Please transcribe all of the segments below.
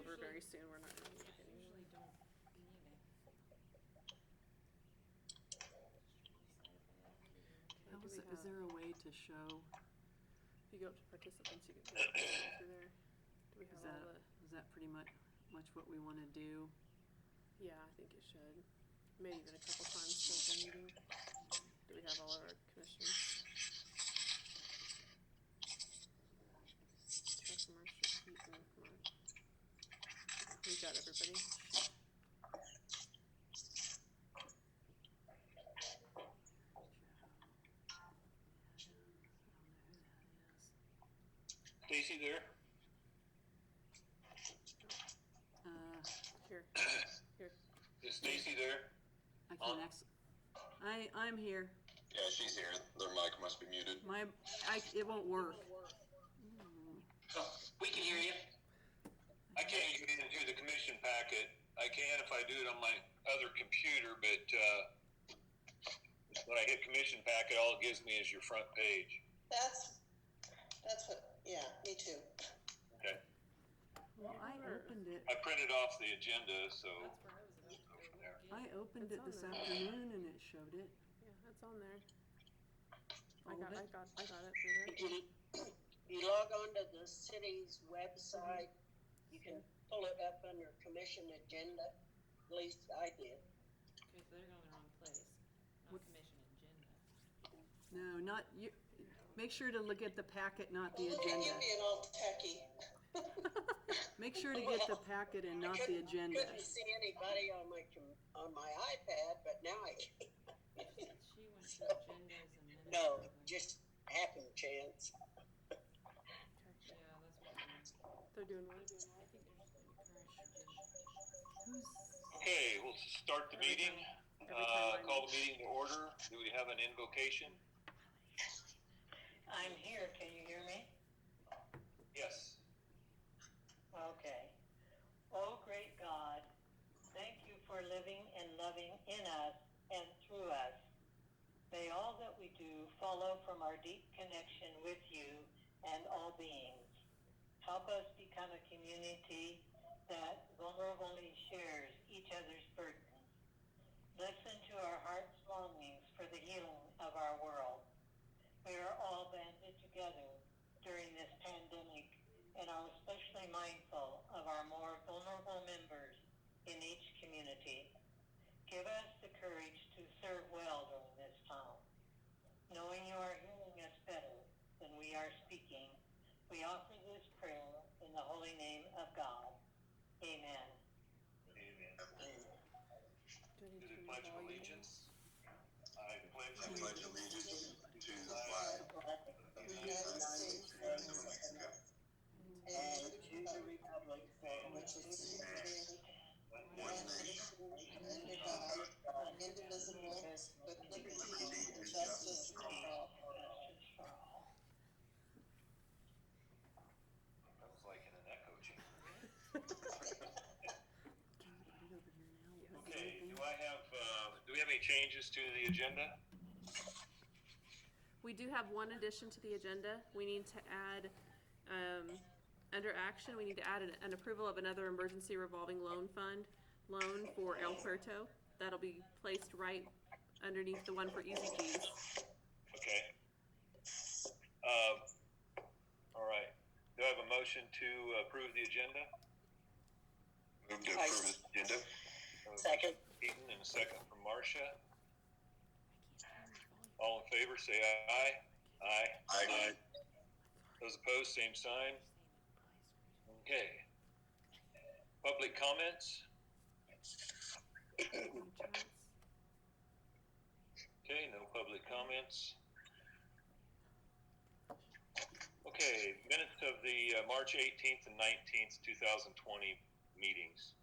over very soon, we're not gonna need it anymore. Usually don't need it. Okay, do we Is there a way to show, if you go up to participants, you can go through there. Do we have all the, is that pretty much what we wanna do? yeah, I think it should. Maybe even a couple times throughout the meeting. Do we have all of our commissioners? Chuck, Marcia, Keaton, come on. We've got everybody. Stacy there? Here. Here. Is Stacy there? I can I'm here. Yeah, she's here. Their mic must be muted. It won't work. Oh, we can hear you. I can't get into the commission packet. I can if I do it on my other computer, but when I hit commission packet, all it gives me is your front page. That's what, yeah, me too. Okay. Well, I opened it. I printed off the agenda, so That's where I was about to go go. from there. I opened It's it this on there. afternoon and it showed it. Yeah, that's on there. I All got of it it? through there. You log on to the city's website, you can pull it up under commission agenda, at least I did. Okay, so they're going the wrong place. Not commission agenda. No, not you. Make sure to look at the packet, not the Look at you agenda. being all techie. Make sure to get the packet and not the agenda. Couldn't see anybody on my iPad, but now I can. She went to agendas and minutes. No, just happened chance. Yeah, that's what They're doing what? I think they're just going to current agenda. Okay, we'll start the meeting. Every time I Call the meeting to order. Do we have an invocation? I'm here, can you hear me? Yes. Okay. Oh, great God, thank you for living and loving in us and through us. May all that we do follow from our deep connection with you and all beings. Help us become a community that vulnerably shares each other's burdens. Listen to our heart's longings for the healing of our world. We are all banded together during this pandemic and are especially mindful of our more vulnerable members in each community. Give us the courage to serve well during this time. Knowing you are hearing us better than we are speaking, we offer this prayer in the holy name of God. Amen. Amen. Do I need To to the turn Pledge the of volume? Allegiance. I pledge I pledge allegiance to the flag of the United States of America And to the republic for which it stands, one nation, under God, indivisible, with liberty and justice for all. That was like in an echo chamber. Can you put it over here now? Okay, do we have any changes to the agenda? We do have one addition to the agenda. We need to add, under action, we need to add an approval of another emergency revolving loan for El Puerto. That'll be placed right underneath the one for Easy Keys. Okay. All right. Do I have a motion to approve the agenda? move to approve the agenda. Second. Keaton and a second from Marcia. All in favor, say aye. Aye. Aye. Those opposed, same sign. Okay. Public comments? Okay, no public comments. Okay, minutes of the March 18th and 19th, 2020 meetings.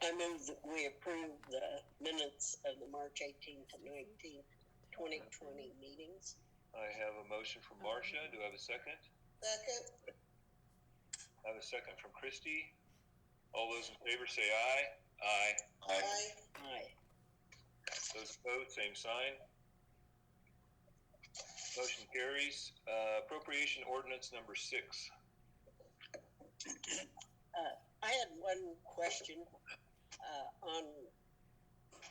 I move that we approve the minutes of the March 18th and 19th, 2020 meetings. I have a motion from Marcia. Do I have a second? Second. I have a second from Christy. All those in favor say aye. Aye. Aye. Aye. Those opposed, same sign. Motion carries. Appropriation ordinance number 6. I had one question, on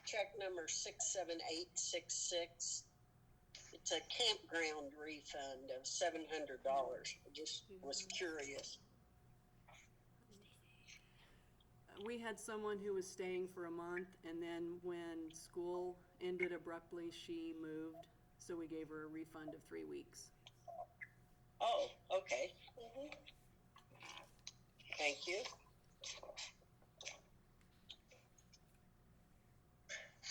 check number 67866. It's a campground refund of $700. I just was curious. We had someone who was staying for a month, and then when school ended abruptly, she moved, so we gave her a refund of 3 weeks. Oh, okay. Thank you.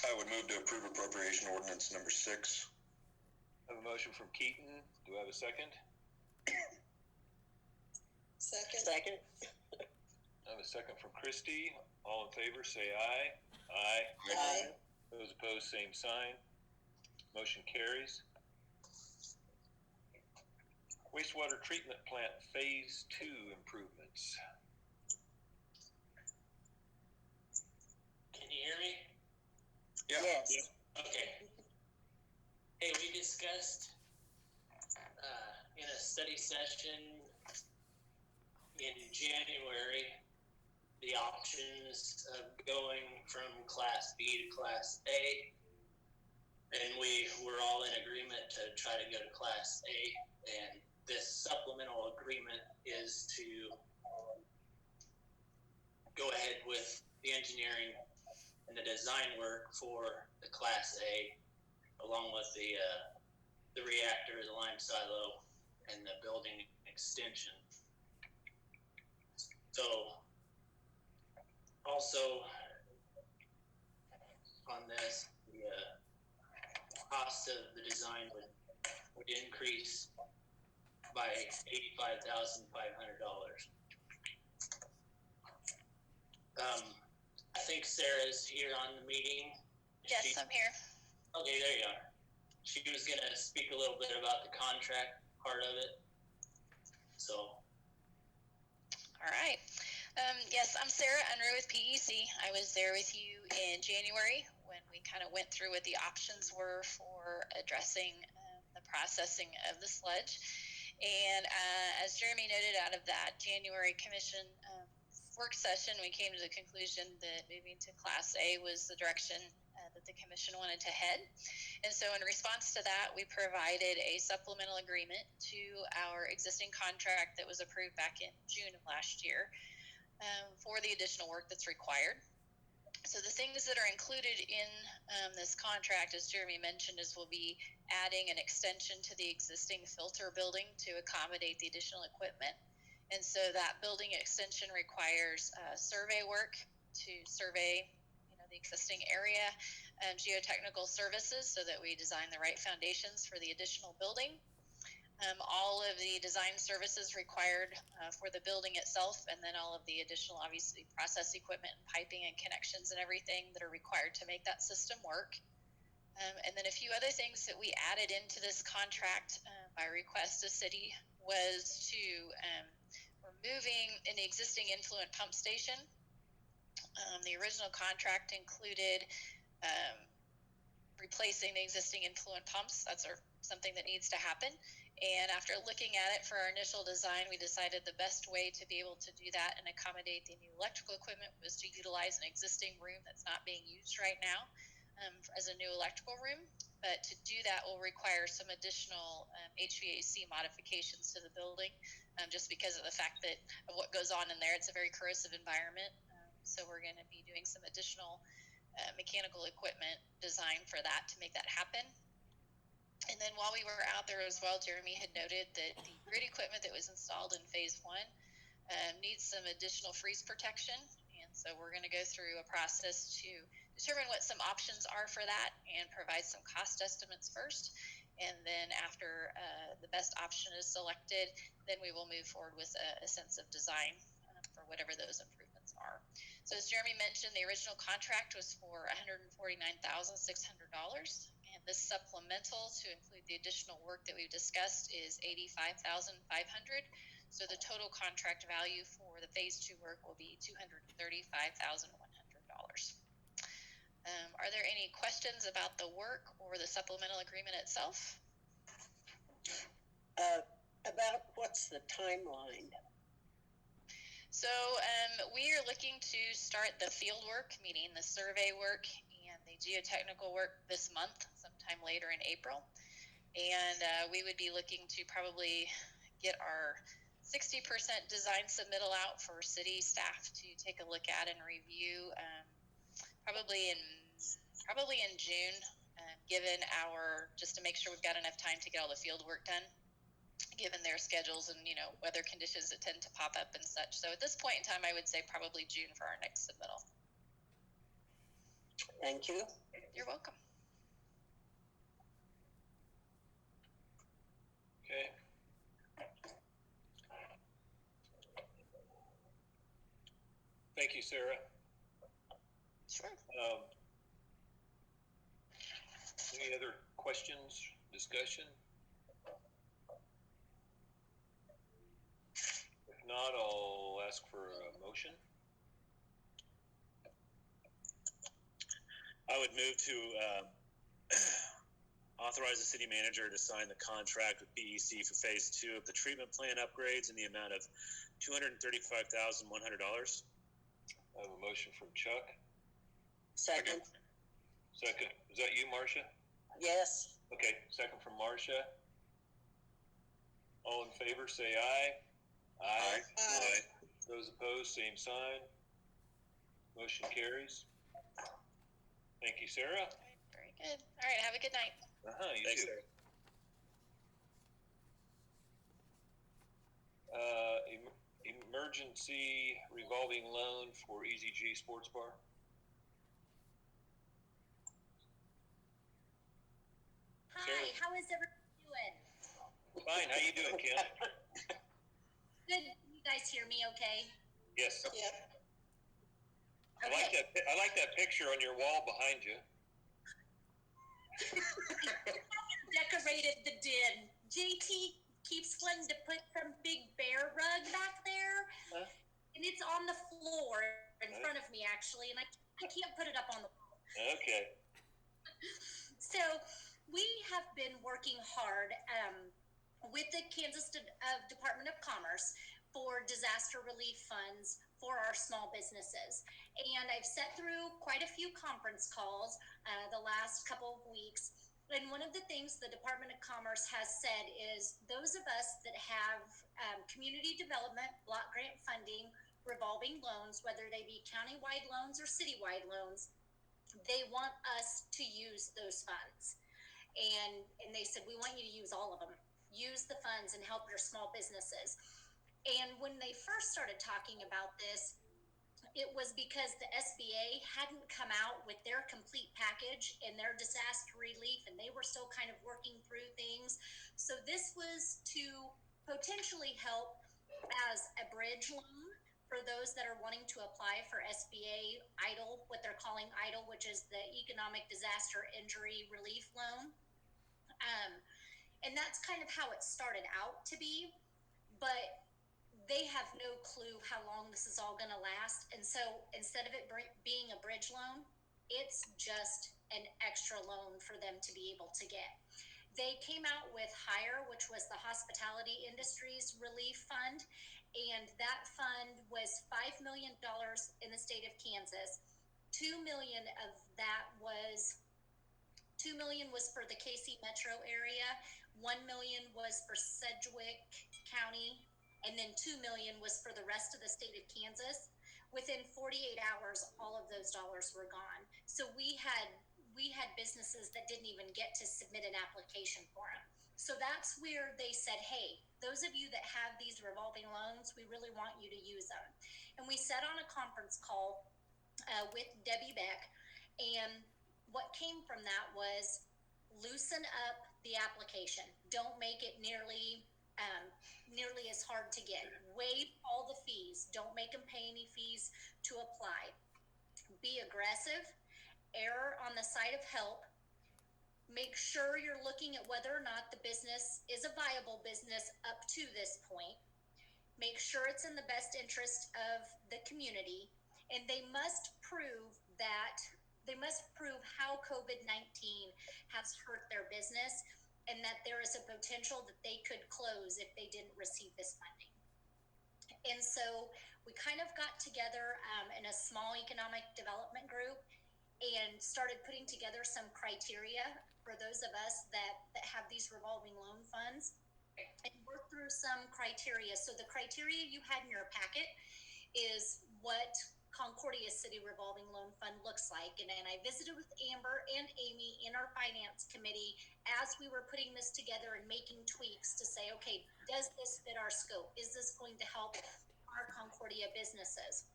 I would move to approve appropriation ordinance number 6. I have a motion from Keaton. Do I have a second? Second. I have a second from Christie. All in favor, say aye. Aye. Aye. Those opposed, same sign. Motion carries. Wastewater treatment plant phase 2 improvements. Can you hear me? Yeah. Yes. Okay. Hey, we discussed in a study session in January the options of going from Class B to Class A, and we were all in agreement to try to go to Class A, and this supplemental agreement is to go ahead with the engineering and the design work for the Class A, along with the reactor, the lime silo, and the building extension. So, also on this, the cost of the design would increase by $85,500. I think Sarah's here on the meeting. Yes, I'm here. Okay, there you are. She was gonna speak a little bit about the contract part of it. So. All right. Yes, I'm Sarah Unruh with PEC. I was there with you in January when we kind of went through what the options were for addressing the processing of the sludge. And as Jeremy noted, out of that January commission work session, we came to the conclusion that moving to Class A was the direction that the commission wanted to head. And so in response to that, we provided a supplemental agreement to our existing contract that was approved back in June of last year for the additional work that's required. So the things that are included in this contract, as Jeremy mentioned, is we'll be adding an extension to the existing filter building to accommodate the additional equipment. And so that building extension requires survey work to survey the existing area, geotechnical services so that we design the right foundations for the additional building. All of the design services required for the building itself, and then all of the additional, obviously, process equipment and piping and connections and everything that are required to make that system work. And then a few other things that we added into this contract by request of city was to removing an existing influent pump station. The original contract included replacing the existing influent pumps. That's something that needs to happen. And after looking at it for our initial design, we decided the best way to be able to do that and accommodate the new electrical equipment was to utilize an existing room that's not being used right now as a new electrical room. But to do that will require some additional HVAC modifications to the building, just because of the fact that of what goes on in there. It's a very corrosive environment. So we're going to be doing some additional mechanical equipment design for that to make that happen. And then while we were out there as well, Jeremy had noted that the grid equipment that was installed in phase 1 needs some additional freeze protection. And so we're going to go through a process to determine what some options are for that and provide some cost estimates first. And then after the best option is selected, then we will move forward with a sense of design for whatever those improvements are. So as Jeremy mentioned, the original contract was for $149,600. And this supplemental to include the additional work that we've discussed is $85,500. So the total contract value for the phase 2 work will be $235,100. Are there any questions about the work or the supplemental agreement itself? About what's the timeline? So we are looking to start the field work, meaning the survey work and the geotechnical work this month, sometime later in April. And we would be looking to probably get our 60% design submittal out for city staff to take a look at and review, probably in June, given just to make sure we've got enough time to get all the field work done, given their schedules and weather conditions that tend to pop up and such. So at this point in time, I would say probably June for our next submittal. Thank you. You're welcome. Okay. Thank you, Sarah. Sure. Any other questions, discussion? If not, I'll ask for a motion. I would move to authorize the city manager to sign the contract with PEC for phase 2 of the treatment plant upgrades in the amount of $235,100. I have a motion from Chuck. Second. Second. Is that you, Marcia? Yes. Okay, second from Marcia. All in favor, say aye. Aye. Aye. Those opposed, same sign. Motion carries. Thank you, Sarah. All right, very good. All right, have a good night. You Thanks, too. Sarah. Emergency revolving loan for EZG Sports Bar. Hi, how is everyone doing? Fine, how you doing, Kim? Good, you guys hear me okay? Yes. Yep. I like that picture on your wall behind you. Decorated the den. JT keeps wanting to put some big bear rug back there, Huh? and it's on the floor in front of me actually, and I can't put it up on the wall. Okay. So we have been working hard with the Kansas Department of Commerce for disaster relief funds for our small businesses. And I've sat through quite a few conference calls the last couple of weeks. And one of the things the Department of Commerce has said is those of us that have community development, block grant funding, revolving loans, whether they be countywide loans or citywide loans, they want us to use those funds. And they said, we want you to use all of them. Use the funds and help your small businesses. And when they first started talking about this, it was because the SBA hadn't come out with their complete package and their disaster relief, and they were still kind of working through things. So this was to potentially help as a bridge loan for those that are wanting to apply for SBA EIDL, what they're calling EIDL, which is the Economic Disaster Injury Relief Loan. And that's kind of how it started out to be, but they have no clue how long this is all going to last. And so instead of it being a bridge loan, it's just an extra loan for them to be able to get. They came out with HIRE, which was the Hospitality Industries Relief Fund, and that fund was $5 million in the state of Kansas. $2 million of that was $2 million was for the KC metro area, $1 million was for Sedgwick County, and then $2 million was for the rest of the state of Kansas. Within 48 hours, all of those dollars were gone. So we had businesses that didn't even get to submit an application for them. So that's where they said, hey, those of you that have these revolving loans, we really want you to use them. And we sat on a conference call with Debbie Beck, and what came from that was loosen up the application. Don't make it nearly as hard to get. Waive all the fees. Don't make them pay any fees to apply. Be aggressive. Err on the side of help. Make sure you're looking at whether or not the business is a viable business up to this point. Make sure it's in the best interest of the community, and they must prove how COVID-19 has hurt their business. and that there is a potential that they could close if they didn't receive this funding. And so we kind of got together in a small economic development group and started putting together some criteria for those of us that have these revolving loan funds, and work through some criteria. So the criteria you had in your packet is what Concordia City Revolving Loan Fund looks like. And I visited with Amber and Amy in our finance committee as we were putting this together and making tweaks to say, okay, does this fit our scope? Is this going to help our Concordia businesses?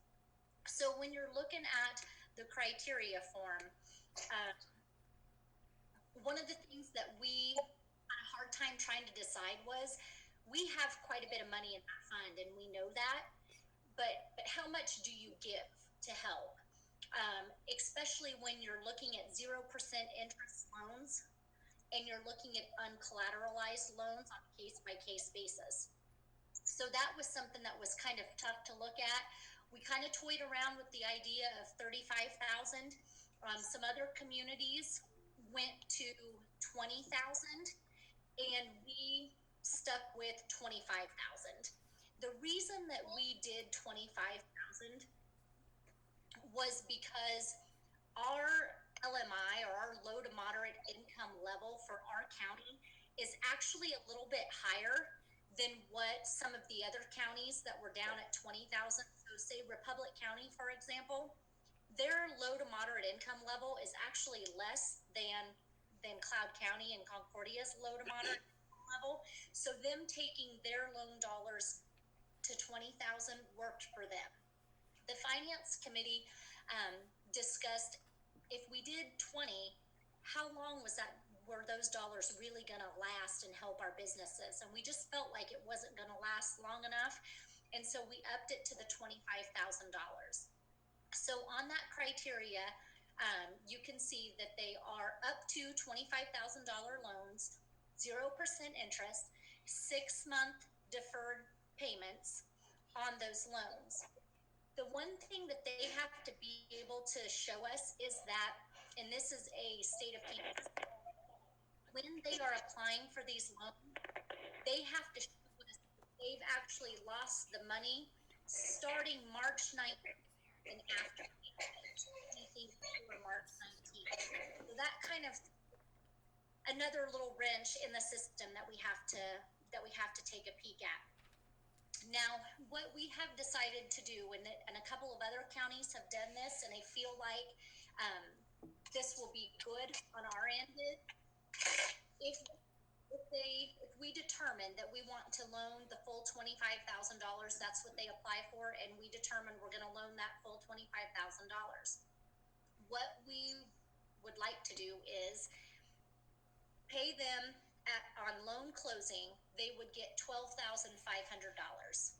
So when you're looking at the criteria form, one of the things that we had a hard time trying to decide was, we have quite a bit of money in that fund and we know that, but how much do you give to help? Especially when you're looking at 0% interest loans and you're looking at uncollateralized loans on a case-by-case basis. So that was something that was kind of tough to look at. We kind of toyed around with the idea of 35,000. Some other communities went to 20,000, and we stuck with 25,000. The reason that we did 25,000 was because our LMI, or our low to moderate income level for our county, is actually a little bit higher than what some of the other counties that were down at 20,000. So say Republic County, for example, their low to moderate income level is actually less than Cloud County and Concordia's low to moderate income level. So them taking their loan dollars to 20,000 worked for them. The finance committee discussed, if we did 20, how long were those dollars really going to last and help our businesses? And we just felt like it wasn't going to last long enough. And so we upped it to the $25,000. So on that criteria, you can see that they are up to $25,000 loans, 0% interest, 6-month deferred payments on those loans. The one thing that they have to be able to show us is that, and this is a state of Kansas, when they are applying for these loans, they have to show us that they've actually lost the money starting March 19th and after anything before March 19th. So that kind of another little wrench in the system that we have to take a peek at. Now, what we have decided to do, and a couple of other counties have done this, and I feel like this will be good on our end, is if we determine that we want to loan the full $25,000, that's what they apply for, and we determine we're going to loan that full $25,000. What we would like to do is pay them on loan closing. They would get $12,500. $12,500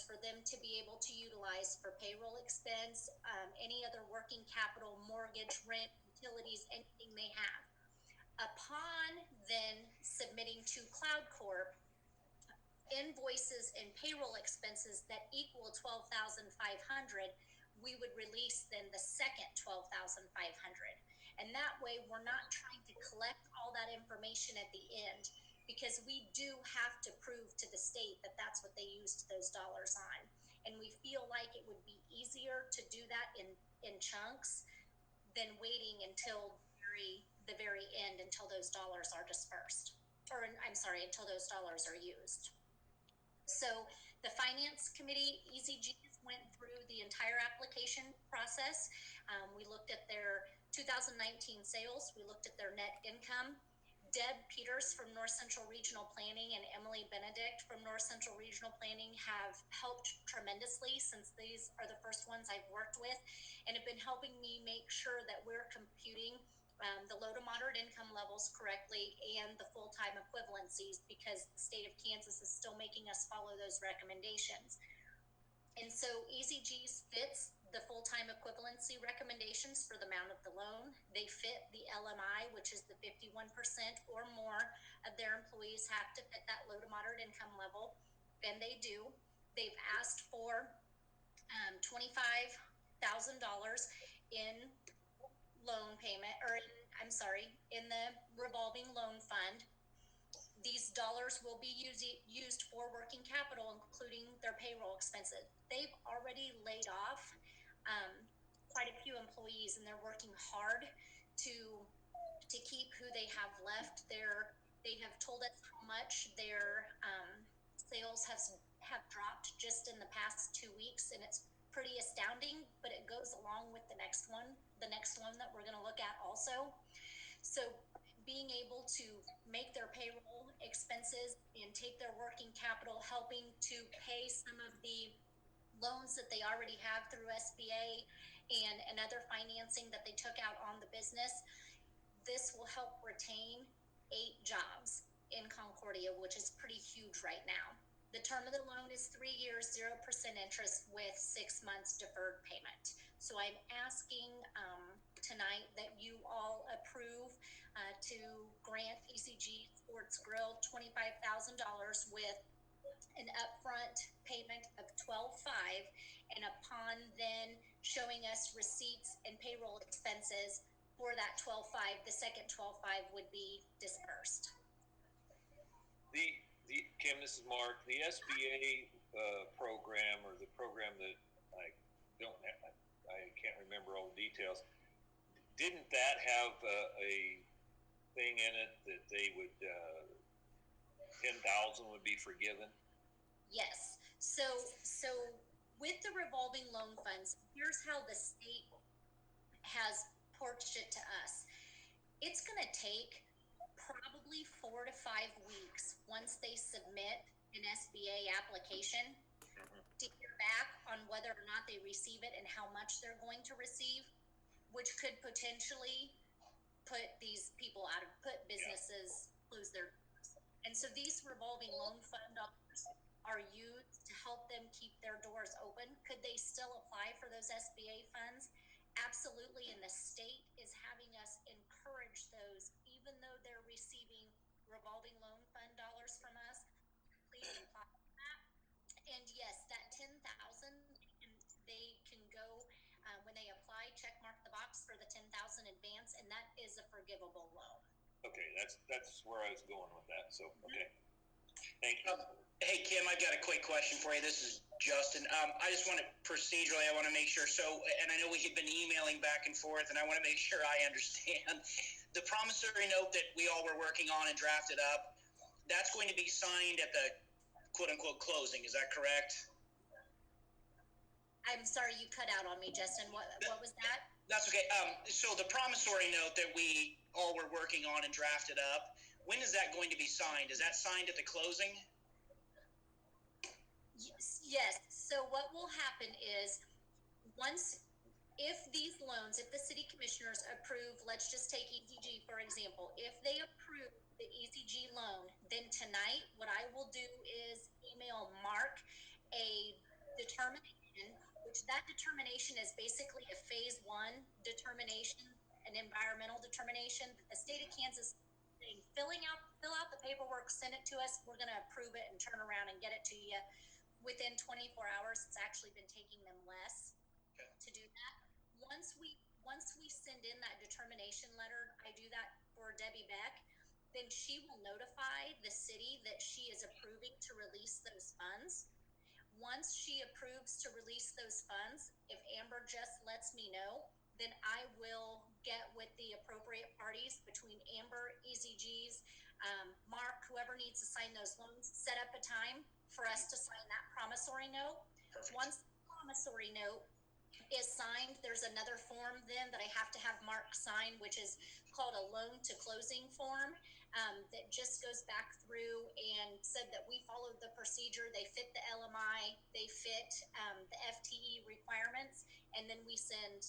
for them to be able to utilize for payroll expense, any other working capital, mortgage, rent, utilities, anything they have. Upon then submitting to Cloud Corp invoices and payroll expenses that equal $12,500, we would release then the second $12,500. And that way we're not trying to collect all that information at the end, because we do have to prove to the state that that's what they used those dollars on. And we feel like it would be easier to do that in chunks than waiting until the very end, until those dollars are dispersed. Or I'm sorry, until those dollars are used. So the finance committee, EZGs, went through the entire application process. We looked at their 2019 sales. We looked at their net income. Deb Peters from North Central Regional Planning and Emily Benedict from North Central Regional Planning have helped tremendously, since these are the first ones I've worked with, and have been helping me make sure that we're computing the low to moderate income levels correctly and the full-time equivalencies, because the state of Kansas is still making us follow those recommendations. And so EZGs fits the full-time equivalency recommendations for the amount of the loan. They fit the LMI, which is the 51% or more of their employees have to fit that low to moderate income level, and they do. They've asked for $25,000 in loan payment, or in in the revolving loan fund. These dollars will be used for working capital, including their payroll expenses. They've already laid off quite a few employees, and they're working hard to keep who they have left. They have told us how much their sales have dropped just in the past 2 weeks, and it's pretty astounding. But it goes along with the next loan that we're going to look at also. So being able to make their payroll expenses and take their working capital, helping to pay some of the loans that they already have through SBA and other financing that they took out on the business, this will help retain 8 jobs in Concordia, which is pretty huge right now. The term of the loan is 3 years, 0% interest with 6 months deferred payment. So I'm asking tonight that you all approve to grant ECG Sports Grill $25,000 with an upfront payment of $12,500, and upon then showing us receipts and payroll expenses for that $12,500, the second $12,500 would be dispersed. Kim, this is Mark. The SBA program, or the program that I can't remember all the details. Didn't that have a thing in it that they would $10,000 would be forgiven? Yes. So with the revolving loan funds, here's how the state has porched it to us. It's going to take probably 4 to 5 weeks once they submit an SBA application to hear back on whether or not they receive it and how much they're going to receive, which could potentially put businesses lose their doors. And so these revolving loan fund dollars are used to help them keep their doors open. Could they still apply for those SBA funds? Absolutely, and the state is having us encourage those, even though they're receiving revolving loan fund dollars from us. Please apply for that. And yes, that $10,000, they can go when they apply, check mark the box for the $10,000 advance, and that is a forgivable loan. Okay, that's where I was going with that. So okay, thank you. Hey, Kim, I've got a quick question for you. This is Justin. I just want to procedurally, I want to make sure. So, and I know we have been emailing back and forth, and I want to make sure I understand. The promissory note that we all were working on and drafted up, that's going to be signed at the quote-unquote closing. Is that correct? I'm sorry, you cut out on me, Justin. What was that? That's okay. So the promissory note that we all were working on and drafted up, when is that going to be signed? Is that signed at the closing? Yes. So what will happen is if the city commissioners approve, let's just take ECG for example. If they approve the ECG loan, then tonight what I will do is email Mark a determination, which that determination is basically a phase 1 determination, an environmental determination that the state of Kansas saying, fill out the paperwork, send it to us. We're going to approve it and turn around and get it to you within 24 hours. It's actually been taking them less to do that. Once we send in that determination letter, I do that for Debbie Beck, then she will notify the city that she is approving to release those funds. Once she approves to release those funds, if Amber just lets me know, then I will get with the appropriate parties between Amber, ECGs, Mark, whoever needs to sign those loans, set up a time for us to sign that promissory note. Perfect. Once the promissory note is signed, there's another form then that I have to have Mark sign, which is called a loan to closing form, that just goes back through and said that we followed the procedure. They fit the LMI, they fit the FTE requirements, and then we send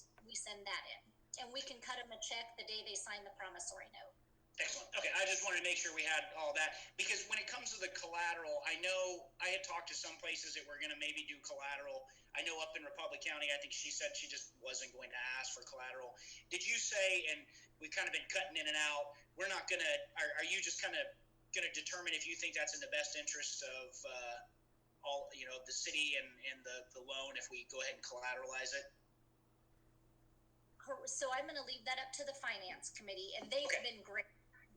that in. And we can cut them a check the day they sign the promissory note. Excellent. Okay, I just wanted to make sure we had all that, because when it comes to the collateral, I know I had talked to some places that were going to maybe do collateral. I know up in Republic County, I think she said she just wasn't going to ask for collateral. Did you say, and we've kind of been cutting in and out, we're not going to, are you just kind of going to determine if you think that's in the best interest of all, the city and the loan if we go ahead and collateralize it? So I'm going to leave that up to the finance committee, and they've Okay. been great.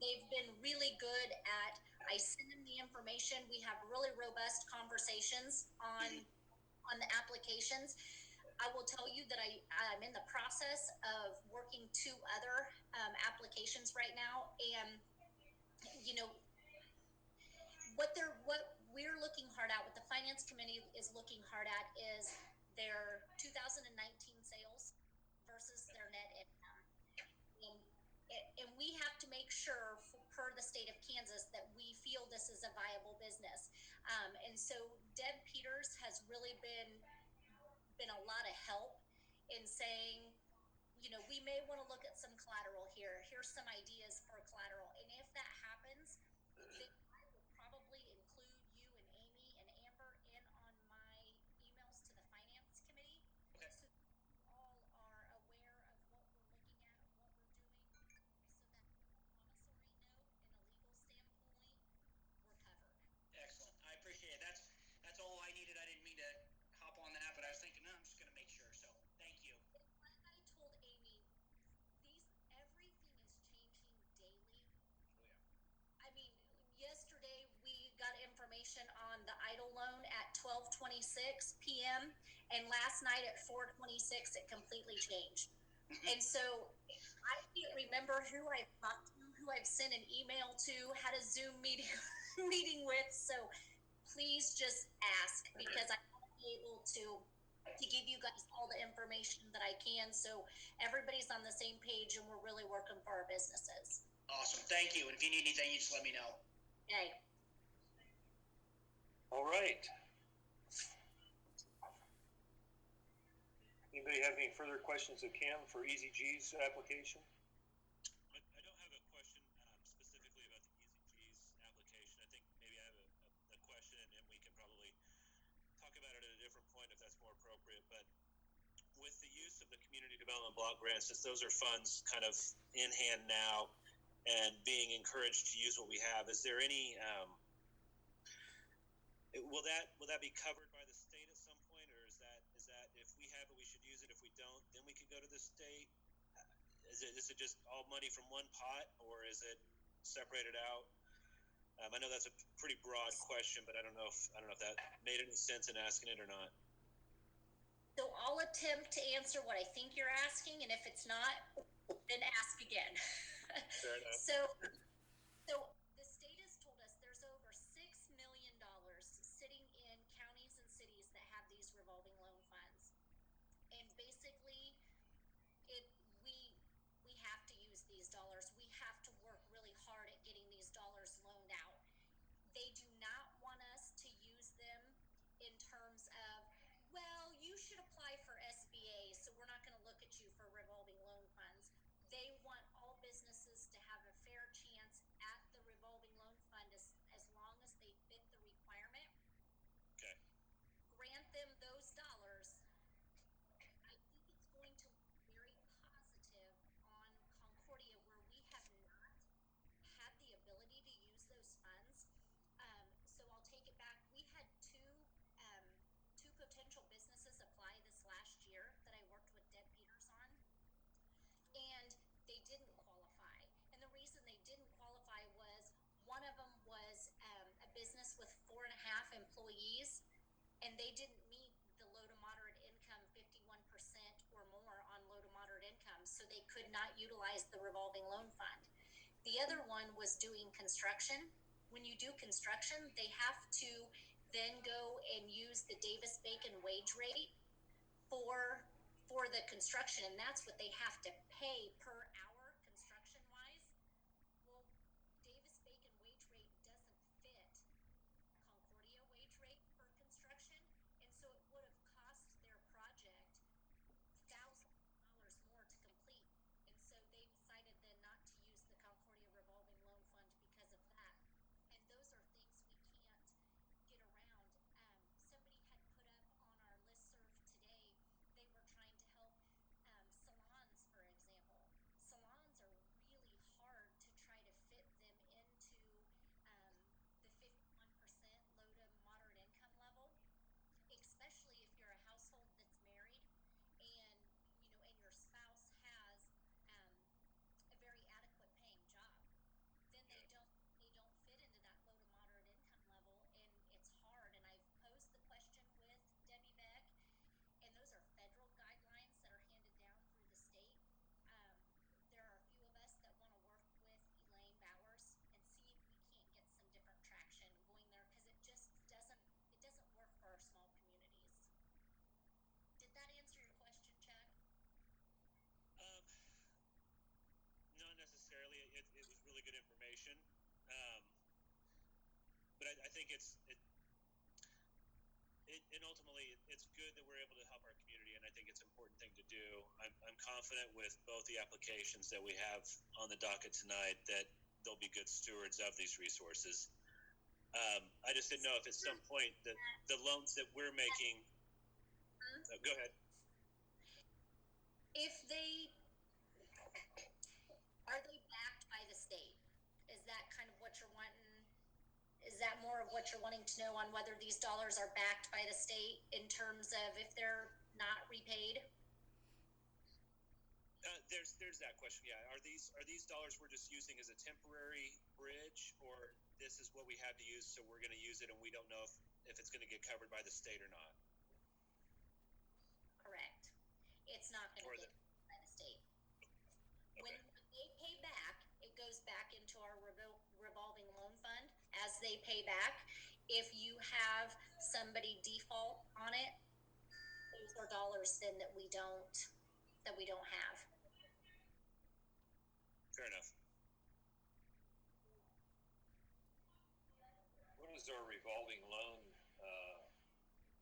They've been really good at, I send them the information. We have really robust conversations on the applications. I will tell you that I'm in the process of working 2 other applications right now, and you know what we're looking hard at, what the finance committee is looking hard at, is their 2019 sales versus their net income. And we have to make sure, per the state of Kansas, that we feel this is a viable business. And so Deb Peters has really been a lot of help in saying, we may want to look at some collateral here. Here's some ideas for collateral. And if that happens, then I will probably include you and Amy and Amber in on my emails to the finance committee. Okay. So you all are aware of what we're looking at, what we're doing, so that from a promissory note and a legal standpoint, we're covered. Excellent. I appreciate it. That's all I needed. I didn't mean to hop on that, but I was thinking, no, I'm just going to make sure. So thank you. Like I told Amy, everything is changing daily. Oh yeah. I mean, yesterday we got information on the idle loan at 12:26 p.m. and last night at 4:26 it completely changed. And so I can't remember who I talked to, who I've sent an email to, had a Zoom meeting meeting with. So please just ask, because I want to be able to give you guys all the information that I can, so everybody's on the same page and we're really working for our businesses. Awesome. Thank you. And if you need anything, you just let me know. Okay. All right. Anybody have any further questions of Cam for Easy G's application? I don't have a question specifically about the Easy G's application. I think maybe I have a question, and we can probably talk about it at a different point if that's more appropriate. But with the use of the community development block grants, since those are funds kind of in hand now and being encouraged to use what we have, is there any will that be covered by the state at some point, or is that if we have it we should use it, if we don't then we could go to the state? Is it just all money from one pot, or is it separated out? I know that's a pretty broad question, but I don't know if that made any sense in asking it or not. So I'll attempt to answer what I think you're asking, and if it's not, then ask again. Fair enough. So the state has told us there's over $6 million sitting in counties and cities that have these revolving loan funds. And basically, we have to use these dollars. We have to work really hard at getting these dollars loaned out. They do not want us to use them in terms of, well, you should apply for SBA, so we're not going to look at you for revolving loan funds. They want all businesses to have a fair chance at the revolving loan fund as long as they fit the requirement. Okay. Grant them those dollars. I think it's going to look very positive on Concordia, where we have not had the ability to use those funds. So I'll take it back. We had two potential businesses apply this last year that I worked with Deb Peters on, and they didn't qualify. And the reason they didn't qualify was one of them was a business with 4.5 employees, and they didn't meet the low to moderate income 51% or more on low to moderate income, so they could not utilize the revolving loan fund. The other one was doing construction. When you do construction, they have to then go and use the Davis-Bacon wage rate for the construction, and that's what they have to pay per hour construction-wise. Well, Davis-Bacon wage rate doesn't fit Concordia wage rate for construction, and so it would have cost their project thousands of dollars more to complete. And so they decided then not to use the Concordia revolving loan fund because of that. And those are things we can't get around. Somebody had put up on our listserv today, they were trying to help salons, for example. and ultimately, it's good that we're able to help our community, and I think it's an important thing to do. I'm confident with both the applications that we have on the docket tonight that they'll be good stewards of these resources. I just didn't know if at some point that the loans that we're making. Go ahead. Are they backed by the state? Is that kind of what you're wanting? Is that more of what you're wanting to know on whether these dollars are backed by the state in terms of if they're not repaid? There's that question. Yeah, are these dollars we're just using as a temporary bridge, or this is what we have to use, so we're going to use it, and we don't know if it's going to get covered by the state or not? Correct. It's not going to get covered by the state. Okay. When they pay back, it goes back into our revolving loan fund as they pay back. If you have somebody default on it, those are dollars then that we don't have. Fair enough. What does our revolving loan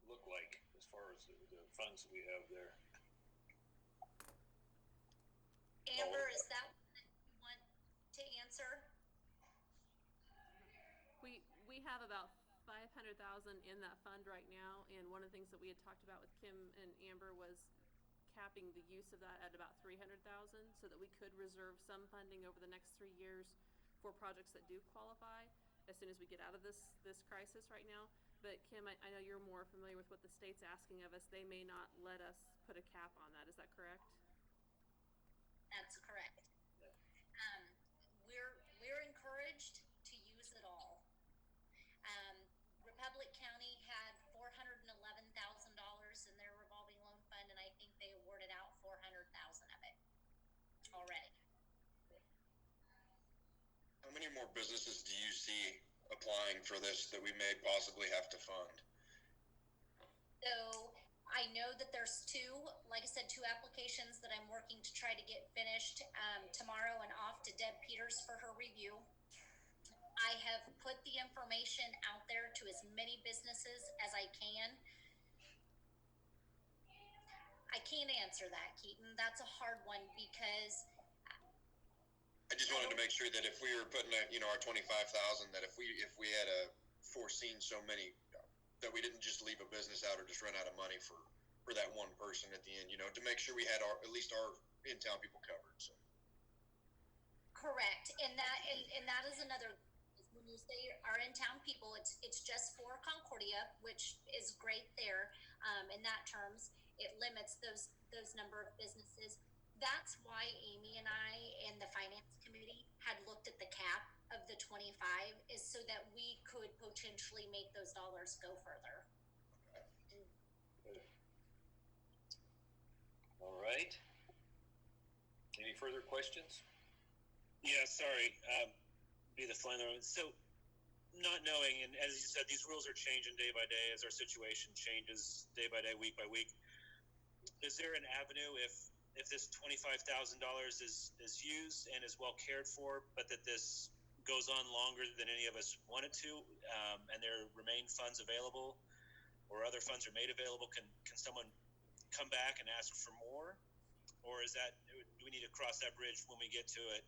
look like as far as the funds that we have there? Amber, is that one that you want to answer? We have about 500,000 in that fund right now, and one of the things that we had talked about with Kim and Amber was capping the use of that at about 300,000 so that we could reserve some funding over the next 3 years for projects that do qualify as soon as we get out of this crisis right now. But Kim, I know you're more familiar with what the state's asking of us. They may not let us put a cap on that. Is that correct? That's correct. We're encouraged to use it all. Republic County had $411,000 in their revolving loan fund, and I think they awarded out 400,000 of it already. How many more businesses do you see applying for this that we may possibly have to fund? So I know that there's two applications that I'm working to try to get finished tomorrow and off to Deb Peters for her review. I have put the information out there to as many businesses as I can. I can't answer that, Keaton. That's a hard one because I just wanted to make sure that if we were putting our 25,000, that if we had foreseen so many, that we didn't just leave a business out or just run out of money for that one person at the end, to make sure we had at least our in-town people covered. So. Correct, and that is another. When you say our in-town people, it's just for Concordia, which is great there. In that terms, it limits those number of businesses. That's why Amy and I and the finance committee had looked at the cap of the 25 is so that we could potentially make those dollars go further. All right. Any further questions? Yeah, sorry. Be the fly in the room. So, not knowing, and as you said, these rules are changing day by day as our situation changes day by day, week by week. Is there an avenue if this $25,000 is used and is well cared for, but that this goes on longer than any of us want it to, and there remain funds available, or other funds are made available? Can someone come back and ask for more, or do we need to cross that bridge when we get to it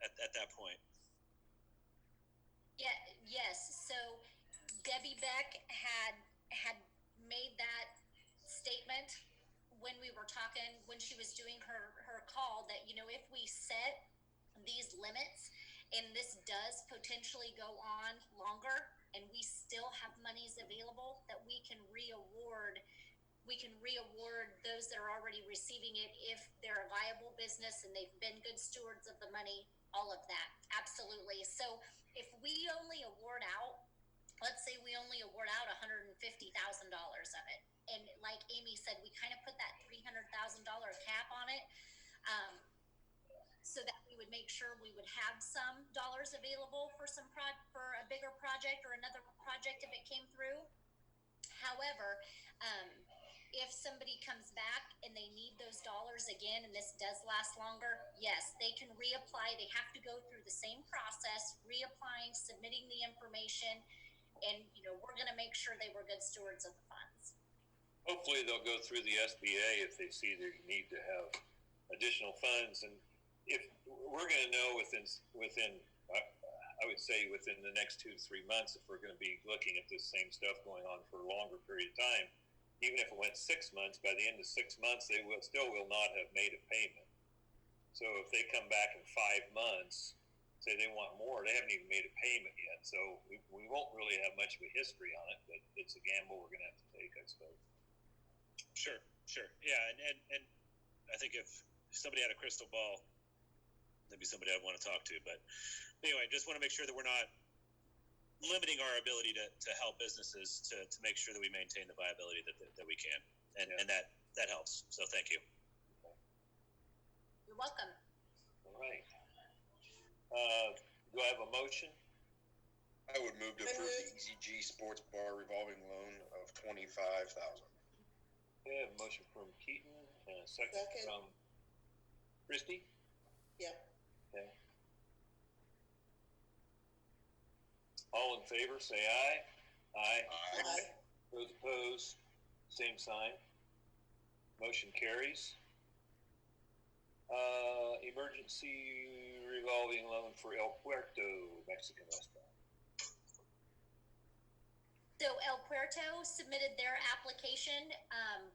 at that point? Yeah. Yes. So Debbie Beck had made that statement when we were talking, when she was doing her call, that if we set these limits and this does potentially go on longer and we still have monies available, that we can reaward those that are already receiving it if they're a viable business and they've been good stewards of the money, all of that. Absolutely. So if we only award out, let's say we only award out $150,000 of it, and like Amy said, we kind of put that $300,000 cap on it, so that we would make sure we would have some dollars available for for a bigger project or another project if it came through. However, if somebody comes back and they need those dollars again, and this does last longer, yes, they can reapply. They have to go through the same process, reapplying, submitting the information. and, we're gonna make sure they were good stewards of the funds. Hopefully they'll go through the SBA if they see they need to have additional funds. And if we're going to know within, I would say within the next 2 to 3 months, if we're going to be looking at this same stuff going on for a longer period of time, even if it went 6 months, by the end of 6 months, they will not have made a payment. So if they come back in 5 months, say they want more, they haven't even made a payment yet. So we won't really have much of a history on it, but it's a gamble we're going to have to take, I suppose. Sure. Yeah, and I think if somebody had a crystal ball, that'd be somebody I'd want to talk to. But anyway, just want to make sure that we're not limiting our ability to help businesses to make sure that we maintain the viability that we can. And that helps. So thank you. You're welcome. All right. Do I have a motion? I would move to approve the EZG Sports Bar revolving loan of $25,000. Okay, I have a motion from Keaton and a second. From Christie? Yeah. Okay. All in favor, say aye. Aye. Those opposed, same sign. Motion carries. Emergency revolving loan for El Puerto Mexican restaurant. So El Puerto submitted their application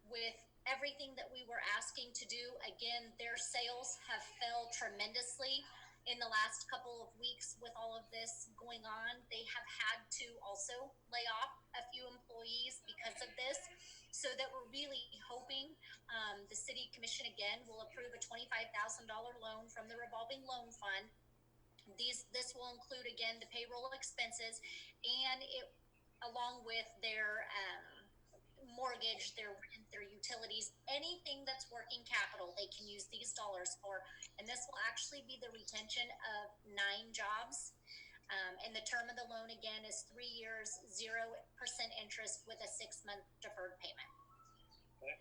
with everything that we were asking to do. Again, their sales have fell tremendously in the last couple of weeks with all of this going on. They have had to also lay off a few employees because of this. So that we're really hoping the city commission again will approve a $25,000 loan from the revolving loan fund. This will include again the payroll expenses and it along with their mortgage, their rent, their utilities, anything that's working capital, they can use these dollars for. And this will actually be the retention of 9 jobs. And the term of the loan again is 3 years, 0% interest with a 6-month deferred payment. Okay.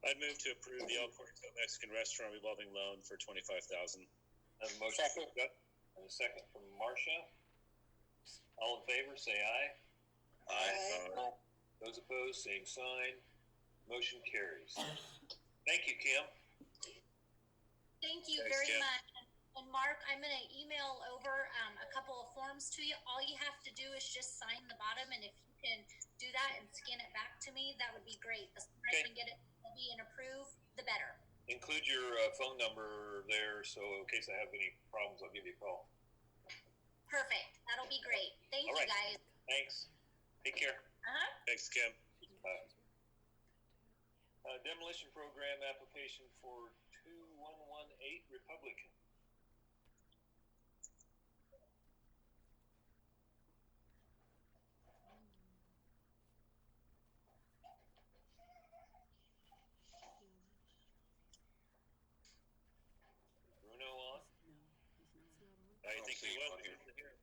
I'd move to approve the El Puerto Mexican restaurant revolving loan for $25,000. I have a motion from Scott and a second from Marcia. All in favor, say aye. Aye. Those opposed, same sign. Motion carries. Thank you, Kim. Thank you Thanks, very Kim. much. And Mark, I'm going to email over a couple of forms to you. All you have to do is just sign the bottom, and if you can do that and scan it back to me, that would be great. The sooner I can get it ready and approved, the better. Include your phone number there, so in case I have any problems, I'll give you a call. Perfect. That'll be great. Thank All you, right. guys. Thanks. Take care. Thanks, Kim. Bye. Demolition program application for 2118 Republican. Bruno on? I think see he him was on here. here.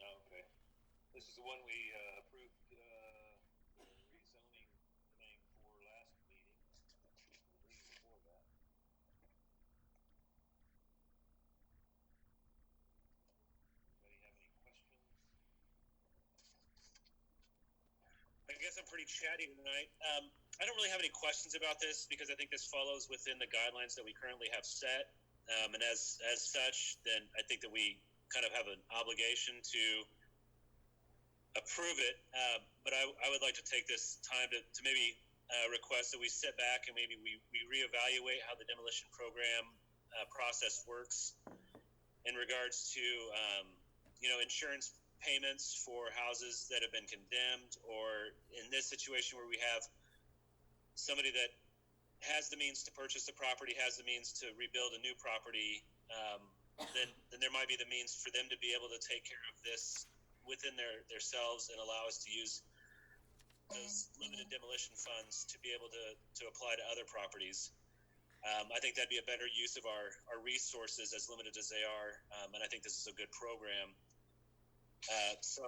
Oh, okay. This is the one we approved the rezoning thing for last meeting. The meeting before that. Anybody have any questions? I guess I'm pretty chatty tonight. I don't really have any questions about this because I think this follows within the guidelines that we currently have set. And as such, then I think that we kind of have an obligation to approve it. But I would like to take this time to maybe request that we sit back and maybe we reevaluate how the demolition program process works in regards to, insurance payments for houses that have been condemned, or in this situation where we have somebody that has the means to purchase the property, has the means to rebuild a new property, then there might be the means for them to be able to take care of this within themselves and allow us to use those limited demolition funds to be able to apply to other properties. I think that'd be a better use of our resources, as limited as they are, and I think this is a good program. So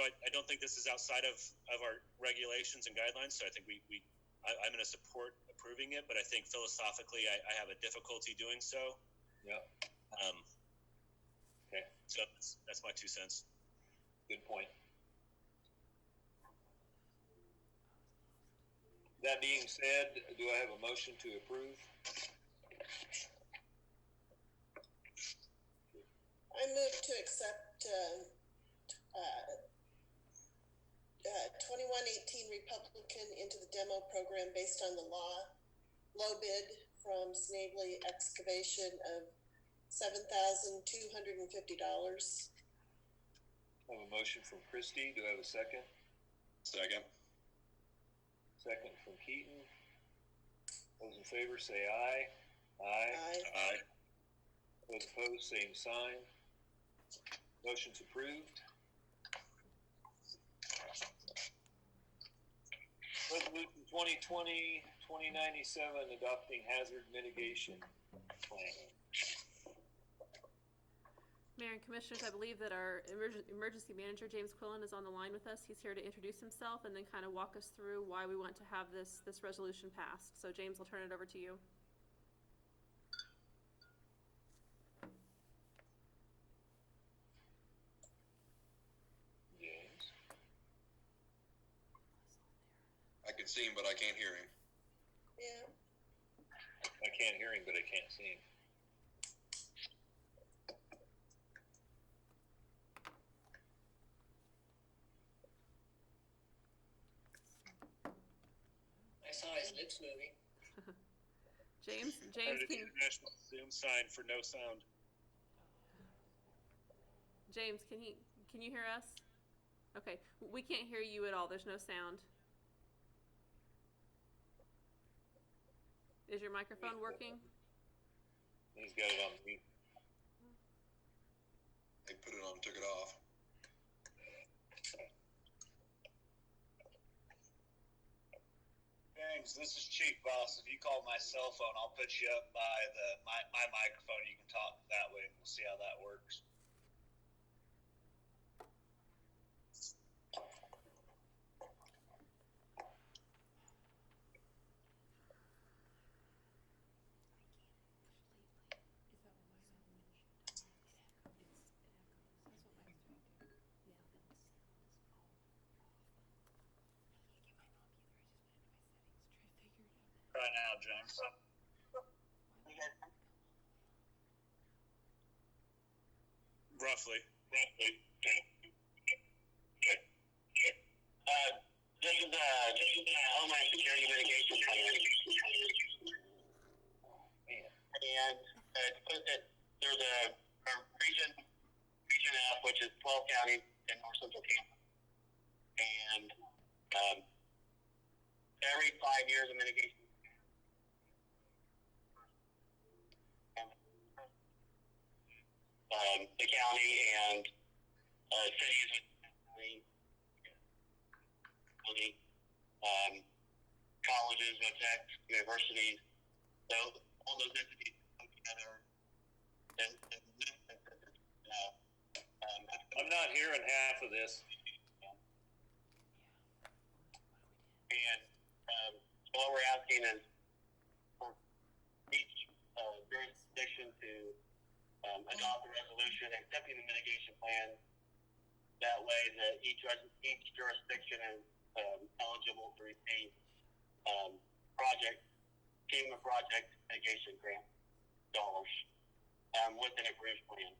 I don't think this is outside of our regulations and guidelines. So I think I'm going to support approving it, but I think philosophically I have a difficulty doing so. Yeah. Okay. So that's my 2 cents. Good point. That being said, do I have a motion to approve? I move to accept, 2118 Republican into the demo program based on the low bid from Snavely Excavation of $7,250. I have a motion from Christie. Do I have a second? Second. Second from Keaton. Those in favor say aye. Aye. Aye. Those opposed, same sign. Motion's approved. Resolution 2020-2097, adopting hazard mitigation plan. Mayor and Commissioners, I believe that our emergency manager, James Quillen, is on the line with us. He's here to introduce himself and then kind of walk us through why we want to have this resolution passed. So James, I'll turn it over to you. James. I can see him, but I can't hear him. Yeah. I can't hear him, but I can't see him. I saw his lips moving. James, An can international Zoom sign for no sound. James, can you hear us? Okay, we can't hear you at all. There's no sound. Is your microphone working? He's got it on mute. They put it on, took it off. James, this is Chief Boss. If you call my cell phone, I'll put you up by my microphone. You can talk that way, and we'll see how that works. Right now, James. Roughly. This is Homeland Security Mitigation Plan. And there's a region F, which is 12 counties in north central Kansas. And every 5 years, a mitigation the county and cities colleges, techs, universities. So all those entities come together. And I'm not hearing half of this. And what we're asking is for each jurisdiction to adopt a resolution accepting the mitigation plan. That way, that each jurisdiction is eligible to receive FEMA project mitigation grant dollars with an approved plan.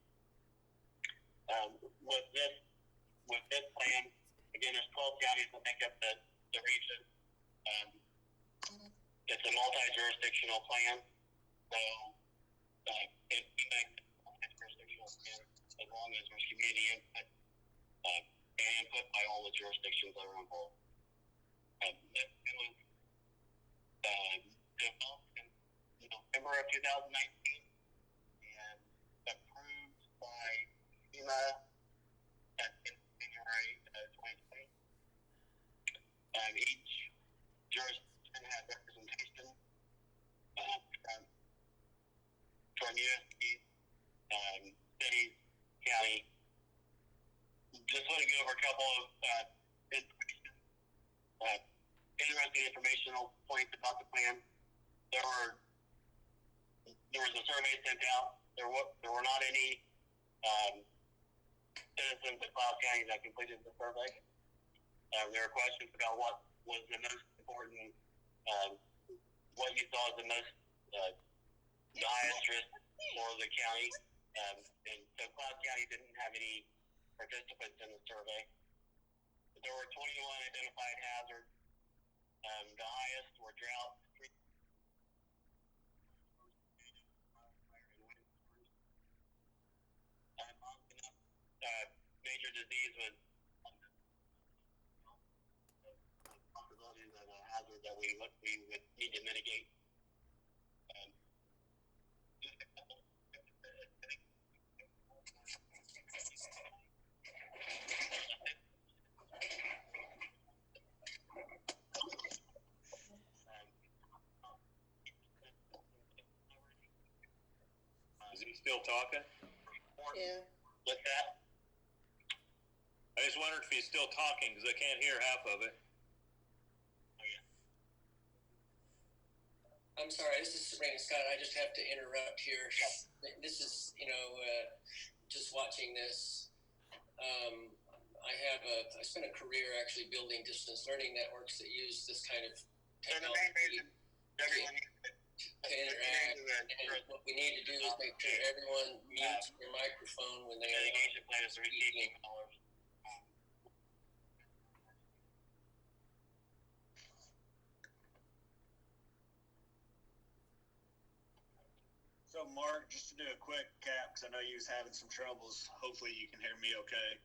With this plan, again, there's 12 counties that make up the region. It's a multi-jurisdictional plan, so it makes a multi-jurisdictional plan as long as there's community input and input by all the jurisdictions that are involved. This was developed in November of 2019 and approved by FEMA in January 2020. Each jurisdiction has representation from USP, city, county. Just want to go over a couple of interesting informational points about the plan. There was a survey sent out. There were not any citizens of Cloud County that completed the survey. There were questions about what was the most important, what you saw as the most the highest risk for the county. And so Cloud County didn't have any participants in the survey. But there were 21 identified hazards. The highest were drought, major disease was possibilities of a hazard that we would need to mitigate. Is he still talking? Yeah. What's that? I just wondered if he's still talking because I can't hear half of it. I'm sorry, this is Sabrina Scott. I just have to interrupt here. This is, just watching this. I spent a career actually building distance learning networks that use this kind of technology to interact. And what we need to do is make sure everyone mutes their microphone when they are speaking. So Mark, just to do a quick cap, because I know you was having some troubles. Hopefully you can hear me okay.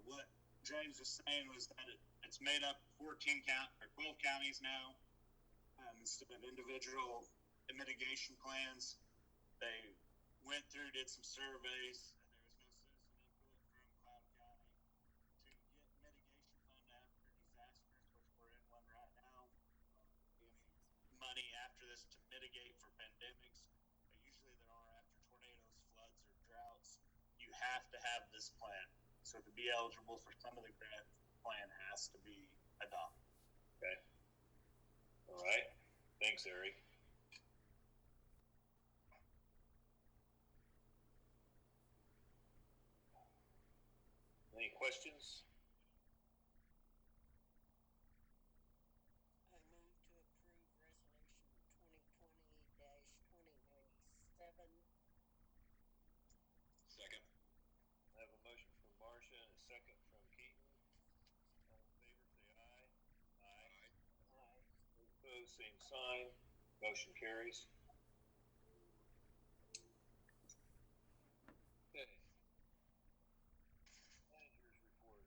What James was saying was that it's made up 12 counties now, instead of individual mitigation plans. They went through, did some surveys, and there was no citizen input from Cloud County to get mitigation fund after disasters, which we're in one right now. Any money after this to mitigate for pandemics. Usually there are after tornadoes, floods, or droughts. You have to have this plan. So to be eligible for some of the grant, plan has to be adopted. Okay. All right. Thanks, Eric. Any questions? I move to approve resolution 2020-2097. Second. I have a motion from Marcia and a second from Keaton. All in favor, say aye. Aye. Aye. Opposed, same sign. Motion carries. Okay. Managers report.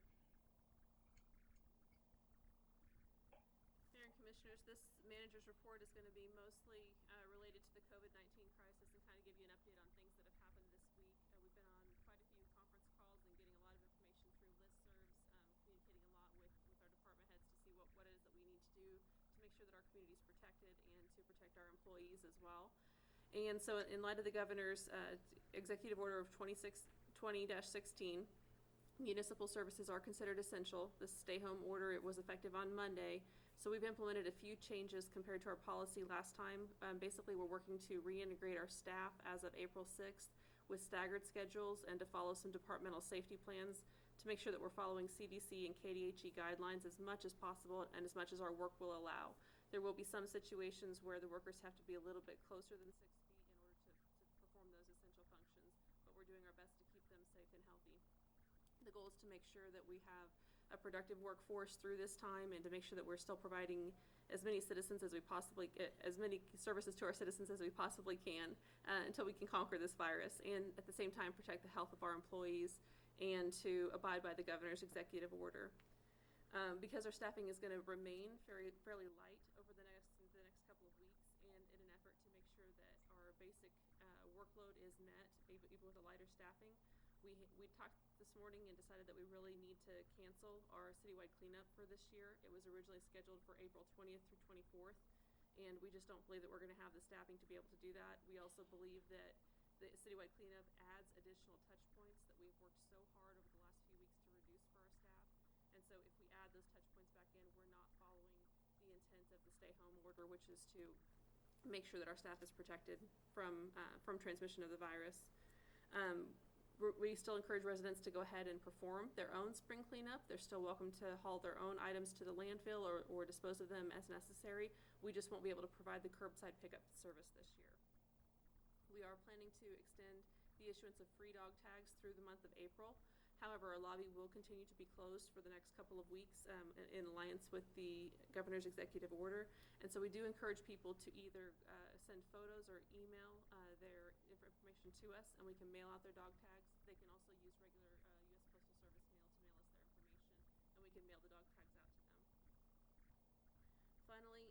Mayor and Commissioners, this manager's report is going to be mostly related to the COVID-19 crisis and kind of give you an update on things that have happened this week. We've been on quite a few conference calls and getting a lot of information through listservs, communicating a lot with our department heads to see what it is that we need to do to make sure that our community is protected and to protect our employees as well. And so in light of the governor's executive order of 20-16, municipal services are considered essential. The stay-home order, it was effective on Monday. So we've implemented a few changes compared to our policy last time. Basically, we're working to reintegrate our staff as of April 6th with staggered schedules and to follow some departmental safety plans to make sure that we're following CDC and KDHE guidelines as much as possible and as much as our work will allow. There will be some situations where the workers have to be a little bit closer than 6 feet in order to perform those essential functions, but we're doing our best to keep them safe and healthy. The goal is to make sure that we have a productive workforce through this time and to make sure that we're still providing as many citizens as we possibly as many services to our citizens as we possibly can until we can conquer this virus, and at the same time protect the health of our employees and to abide by the governor's executive order. Because our staffing is going to remain fairly light over the next couple of weeks, and in an effort to make sure that our basic workload is met even with a lighter staffing, we talked this morning and decided that we really need to cancel our citywide cleanup for this year. It was originally scheduled for April 20th through 24th, and we just don't believe that we're going to have the staffing to be able to do that. We also believe that the citywide cleanup adds additional touch points that we've worked so hard over the last few weeks to reduce for our staff. And so if we add those touch points back in, we're not following the intent of the stay-home order, which is to make sure that our staff is protected from transmission of the virus. we still encourage residents to go ahead and perform their own spring cleanup. They're still welcome to haul their own items to the landfill or dispose of them as necessary. We just won't be able to provide the curbside pickup service this year. We are planning to extend the issuance of free dog tags through the month of April. However, our lobby will continue to be closed for the next couple of weeks in alliance with the governor's executive order. And so we do encourage people to either send photos or email their information to us, and we can mail out their dog tags. They can also use regular U.S. Postal Service mail to mail us their information, and we can mail the dog tags out to them. Finally,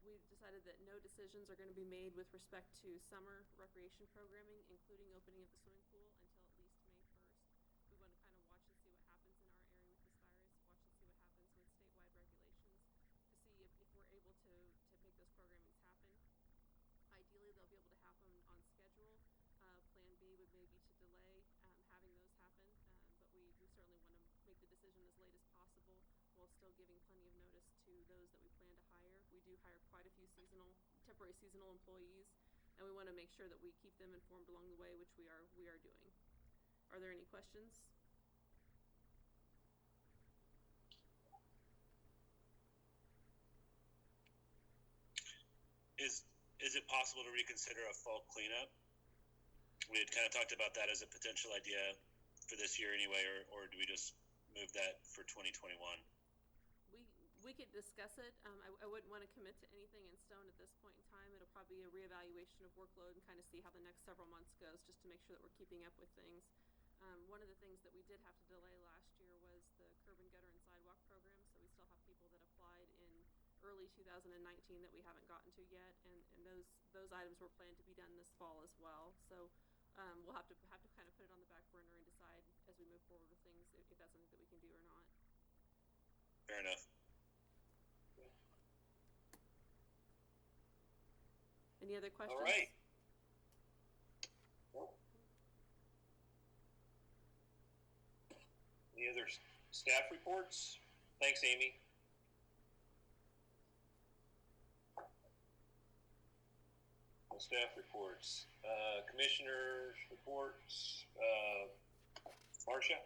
we've decided that no decisions are going to be made with respect to summer recreation programming, including opening of the swimming pool, until at least May 1st. We want to kind of watch and see what happens in our area with this virus, watch and see what happens with statewide regulations to see if we're able to make those programmings happen. Ideally, they'll be able to happen on schedule. Plan B would maybe to delay having those happen, but we certainly want to make the decision as late as possible while still giving plenty of notice to those that we plan to hire. We do hire quite a few temporary seasonal employees, and we want to make sure that we keep them informed along the way, which we are doing. Are there any questions? Is it possible to reconsider a fall cleanup? We had kind of talked about that as a potential idea for this year anyway, or do we just move that for 2021? We could discuss it. I wouldn't want to commit to anything in stone at this point in time. It'll probably be a reevaluation of workload and kind of see how the next several months goes, just to make sure that we're keeping up with things. One of the things that we did have to delay last year was the curb and gutter and sidewalk program, so we still have people that applied in early 2019 that we haven't gotten to yet, and those items were planned to be done this fall as well. So we'll have to kind of put it on the back burner and decide as we move forward with things if that's something that we can do or not. Fair enough. Any other questions? All right. Any other staff reports? Thanks, Amy. No staff reports. Commissioners reports. Marcia?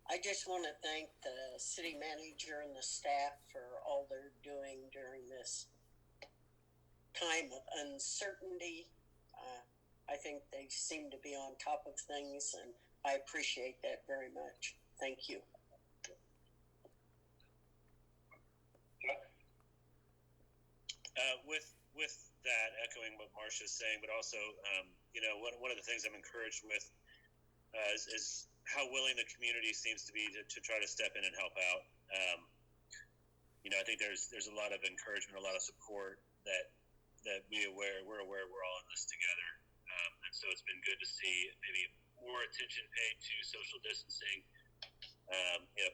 I just want to thank the city manager and the staff for all they're doing during this time of uncertainty. I think they seem to be on top of things, and I appreciate that very much. Thank you. With that, echoing what Marcia's saying, but also, one of the things I'm encouraged with is how willing the community seems to be to try to step in and help out. I think there's a lot of encouragement, a lot of support that we're aware we're all in this together. And so it's been good to see maybe more attention paid to social distancing.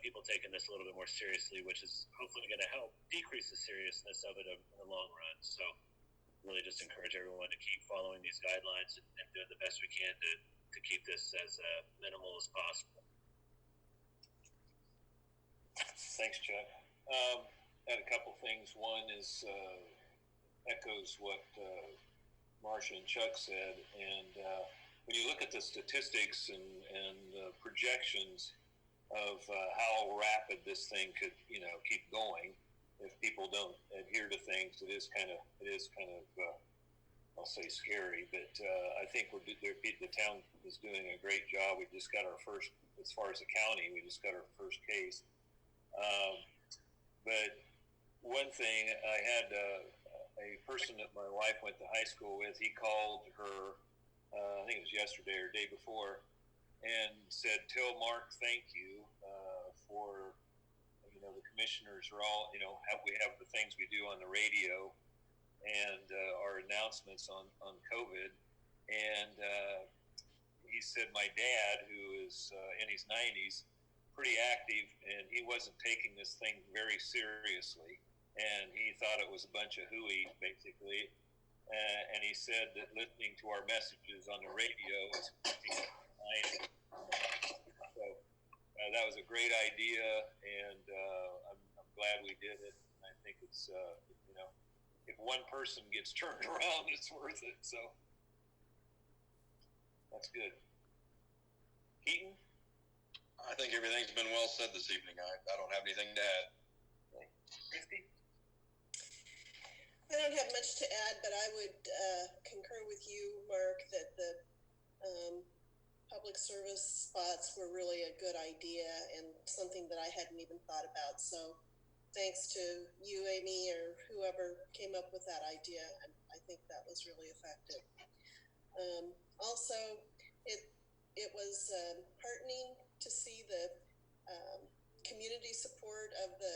People taking this a little bit more seriously, which is hopefully going to help decrease the seriousness of it in the long run. So really just encourage everyone to keep following these guidelines and doing the best we can to keep this as minimal as possible. Thanks, Chuck. I had a couple things. One is echoes what Marcia and Chuck said, and when you look at the statistics and projections of how rapid this thing could, keep going, if people don't adhere to things, it is kind of, I'll say scary. But I think the town is doing a great job. We just got our first, as far as the county, we just got our first case. But one thing, I had a person that my wife went to high school with. He called her, I think it was yesterday or day before, and said, "Tell Mark thank you for, the commissioners are all, we have the things we do on the radio and our announcements on COVID." And he said, my dad, who is in his 90s, pretty active, and he wasn't taking this thing very seriously. And he thought it was a bunch of hooey, basically. And he said that listening to our messages on the radio is fine. So that was a great idea, and I'm glad we did it. I think it's, if one person gets turned around, it's worth it. So that's good. Keaton? I think everything's been well said this evening. I don't have anything to add. Christie? I don't have much to add, but I would concur with you, Mark, that the public service spots were really a good idea and something that I hadn't even thought about. So thanks to you, Amy, or whoever came up with that idea. I think that was really effective. Also, it was heartening to see the community support of the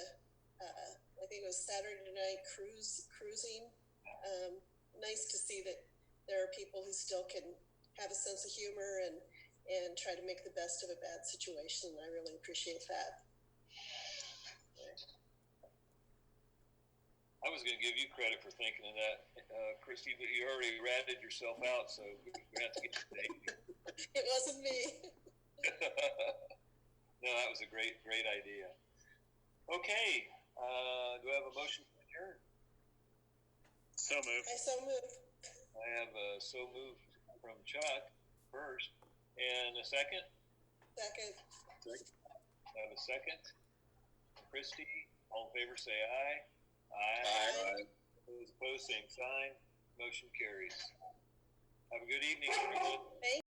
I think it was Saturday night cruising. Nice to see that there are people who still can have a sense of humor and try to make the best of a bad situation. I really appreciate that. I was going to give you credit for thinking of that, Christie, but you already ratted yourself out, so you're going to have to get your date. It wasn't me. No, that was a great idea. Okay, do I have a motion to adjourn? So moved. I so move. I have a so moved from Chuck first, and a second. Second. I have a second. Christie, all in favor say aye. Aye. Those opposed, same sign. Motion carries. Have a good evening, everyone. Thank